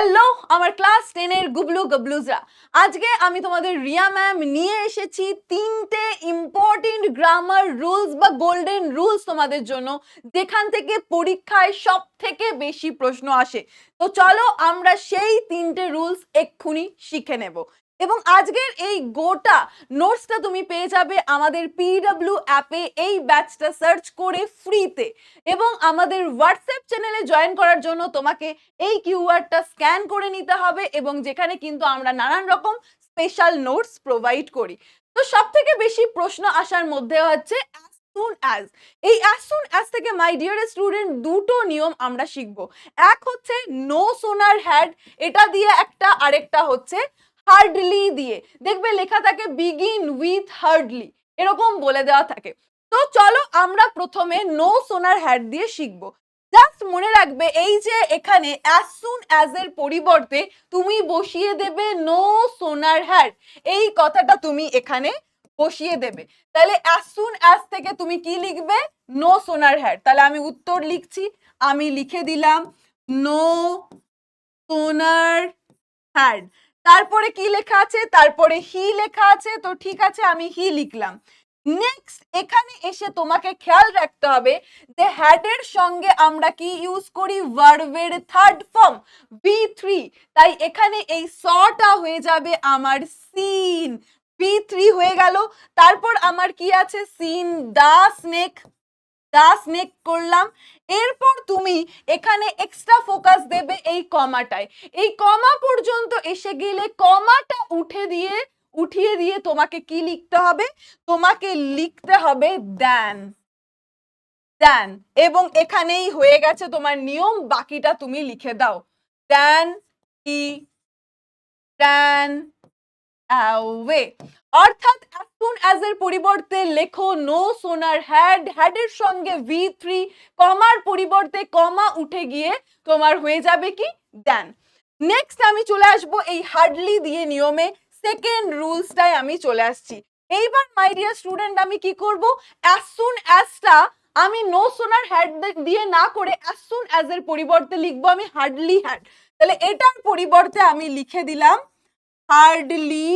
Hello আমার class 10 এর গুবলু গবলুজরা। আজকে আমি তোমাদের রিয়া ম্যাম নিয়ে এসেছি তিনটে ইম্পর্টেন্ট গ্রামার রুলস বা গোল্ডেন রুলস তোমাদের জন্য, যেখান থেকে পরীক্ষায় সব থেকে বেশি প্রশ্ন আসে। তো চলো আমরা সেই তিনটে রুলস এক্ষুনি শিখে নেব। এবং আজকের এই গোটা নোটসটা তুমি পেয়ে যাবে আমাদের পিডব্লিউ অ্যাপে, এই ব্যাচটা সার্চ করে ফ্রিতে। এবং আমাদের হোয়াটসঅ্যাপ চ্যানেলে জয়েন করার জন্য তোমাকে এই কিউআরটা স্ক্যান করে নিতে হবে, এবং যেখানে কিন্তু আমরা নানান রকম স্পেশাল নোটস প্রোভাইড করি। তো সব থেকে বেশি প্রশ্ন আসার মধ্যে হচ্ছে অ্যাজ সুন অ্যাজ। এই অ্যাজ সুন অ্যাজ থেকে মাই ডিয়ার স্টুডেন্ট দুটো নিয়ম আমরা শিখব। এক হচ্ছে নো সোনার হ্যাড, এটা দিয়ে একটা, আরেকটা হচ্ছে হার্ডলি দিয়ে। দেখবে লেখা থাকে বিগিন উইথ হার্ডলি, এরকম বলে দেওয়া থাকে। তো চলো আমরা প্রথমে নো সোনার হ্যাড দিয়ে শিখবো। জাস্ট মনে রাখবে এই যে এখানে অ্যাজ সুন অ্যাজ এর পরিবর্তে তুমি বসিয়ে দেবে নো সোনার হ্যাড, এই কথাটা তুমি এখানে বসিয়ে দেবে। তাহলে অ্যাজ সুন অ্যাজ থেকে তুমি কি লিখবে? No sooner had. তাহলে আমি উত্তর লিখছি, আমি লিখে দিলাম নো সোনার হ্যাড। তারপরে কি লেখা আছে? তারপরে হি লেখা আছে, তো ঠিক আছে আমি হি লিখলাম। নেক্সট এখানে এসে তোমাকে খেয়াল রাখতে হবে যে হ্যাডের সঙ্গে আমরা কি ইউজ করি? ভার্বের থার্ড ফর্ম V3। তাই এখানে এই সটা হয়ে যাবে আমার সিন, V3 হয়ে গেল। তারপর আমার কি আছে? সিন দা স্নেক, করলাম। এরপর তুমি এখানে এক্সট্রা ফোকাস দেবে এই কমাটায়। এই কমা পর্যন্ত এসে গেলে কমাটা উঠিয়ে দিয়ে তোমাকে কি লিখতে হবে? তোমাকে লিখতে হবে দেন। এবং এখানেই হয়ে গেছে তোমার নিয়ম, বাকিটা তুমি লিখে দাও। দেন কি দেন অ্যাওয়ে। অর্থাৎ as soon as এর পরিবর্তে লেখো নো সোনার হ্যাড, হ্যাডের সঙ্গে V3, কমার পরিবর্তে কমা উঠে গিয়ে তোমার হয়ে যাবে কি? দেন। নেক্সট আমি চলে আসবো এই হার্ডলি দিয়ে নিয়মে, সেকেন্ড রুলসটাই আমি চলে আসছি। এইবার মাই ডিয়ার স্টুডেন্ট আমি কি করব? as soon as টা আমি নো সোনার হ্যাড দিয়ে না করে as soon as এর পরিবর্তে লিখবো আমি হার্ডলি হ্যাড। তাহলে এটার পরিবর্তে আমি লিখে দিলাম হার্ডলি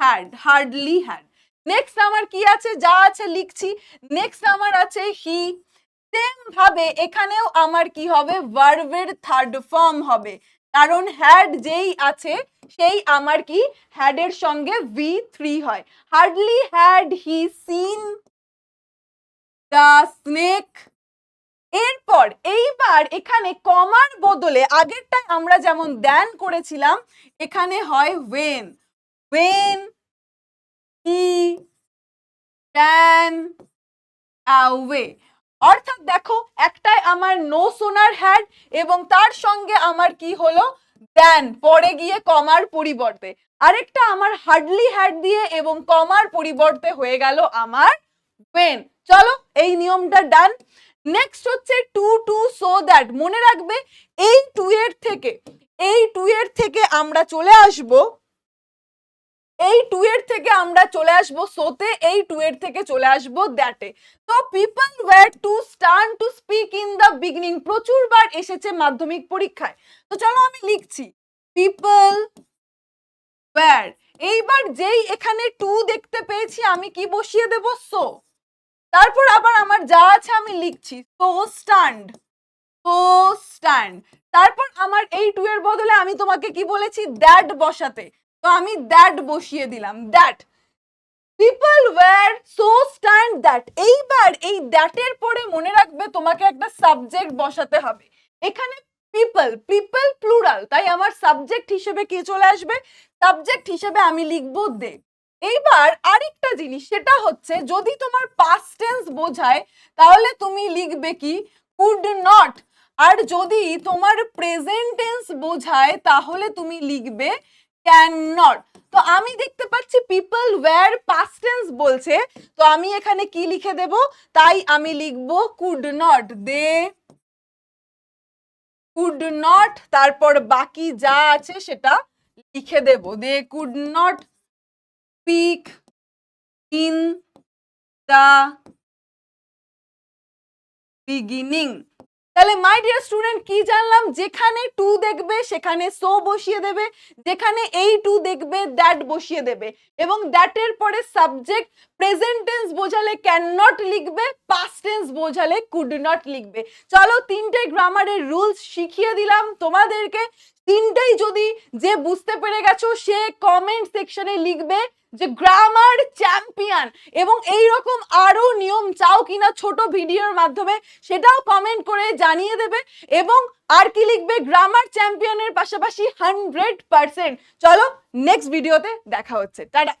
হ্যাড। নেক্সট আমার কি আছে? যা আছে লিখছি। নেক্সট আমার আছে হি। সেম ভাবে এখানেও আমার কি হবে? ভার্বের থার্ড ফর্ম হবে, কারণ হ্যাড যেই আছে সেই আমার কি হ্যাডের সঙ্গে V3 হয়। Hardly had he seen the snake. এরপর এইবার এখানে কমার বদলে আগেরটায় আমরা যেমন দেন করেছিলাম, এখানে হয় when he ran away। অর্থাৎ দেখো একটাই আমার নো সোনার হ্যাড এবং তার সঙ্গে আমার কি হলো? দেন পরে গিয়ে কমার পরিবর্তে, আরেকটা আমার হার্ডলি হ্যাড দিয়ে এবং কমার পরিবর্তে হয়ে গেল আমার when। চলো এই নিয়মটা ডান। নেক্সট হচ্ছে টু সো দ্যাট। মনে রাখবে এই টু এর থেকে আমরা চলে আসবো, এই টু এর থেকে আমরা চলে আসবো সোতে, এই টু এর থেকে চলে আসবো দ্যাটে। তো people were two stern to speak in the beginning প্রচুর বার এসেছে মাধ্যমিক পরীক্ষায়। তো চলো আমি লিখছি পিপল ওয়্যার। এইবার যেই এখানে টু দেখতে পেয়েছি আমি কি বসিয়ে দেব? সো। তারপর আবার আমার যা আছে আমি লিখছি সো স্ট্যান্ড। তারপর আমার এই টু এর বদলে আমি তোমাকে কি বলেছি? দ্যাট বসাতে। তো আমি দ্যাট বসিয়ে দিলাম, that. People were so stand that. এইবার এই দ্যাটের পরে মনে রাখবে তোমাকে একটা সাবজেক্ট বসাতে হবে। এখানে পিপল প্লুরাল, তাই আমার সাবজেক্ট হিসেবে কি চলে আসবে? সাবজেক্ট হিসেবে আমি লিখবো দে। এইবার আরেকটা জিনিস, সেটা হচ্ছে যদি তোমার পাস্ট টেন্স বোঝায় তাহলে তুমি লিখবে কি? Could not. আর যদি তোমার প্রেজেন্ট টেন্স বোঝায় তাহলে তুমি লিখবে ক্যান নট। তো আমি দেখতে পাচ্ছি পিপল ওয়্যার পাস্ট টেন্স বলছে, তো আমি এখানে কি লিখে দেব? তাই আমি লিখব could not. They could not, তারপর বাকি যা আছে সেটা লিখে দেব। They could not speak in the beginning. তাহলে মাই ডিয়ার স্টুডেন্ট কি জানলাম, যেখানে টু দেখবে সেখানে সো বসিয়ে দেবে, যেখানে এই টু দেখবে দ্যাট বসিয়ে দেবে, এবং দ্যাটের পরে সাবজেক্ট প্রেজেন্ট টেন্স বোঝালে ক্যান নট লিখবে, পাস্ট টেন্স বোঝালে কুড নট লিখবে। চলো তিনটে গ্রামারের রুলস শিখিয়ে দিলাম তোমাদেরকে। তিনটেই যদি যে বুঝতে পেরে গেছো সে কমেন্ট সেকশনে লিখবে যে গ্রামার চ্যাম্পিয়ন, এবং এই রকম আরো নিয়ম চাও কিনা ছোট ভিডিওর মাধ্যমে সেটাও কমেন্ট করে জানিয়ে দেবে। এবং আর কি লিখবে, গ্রামার চ্যাম্পিয়নের পাশাপাশি 100%। চলো নেক্সট ভিডিওতে দেখা হচ্ছে, টাটা।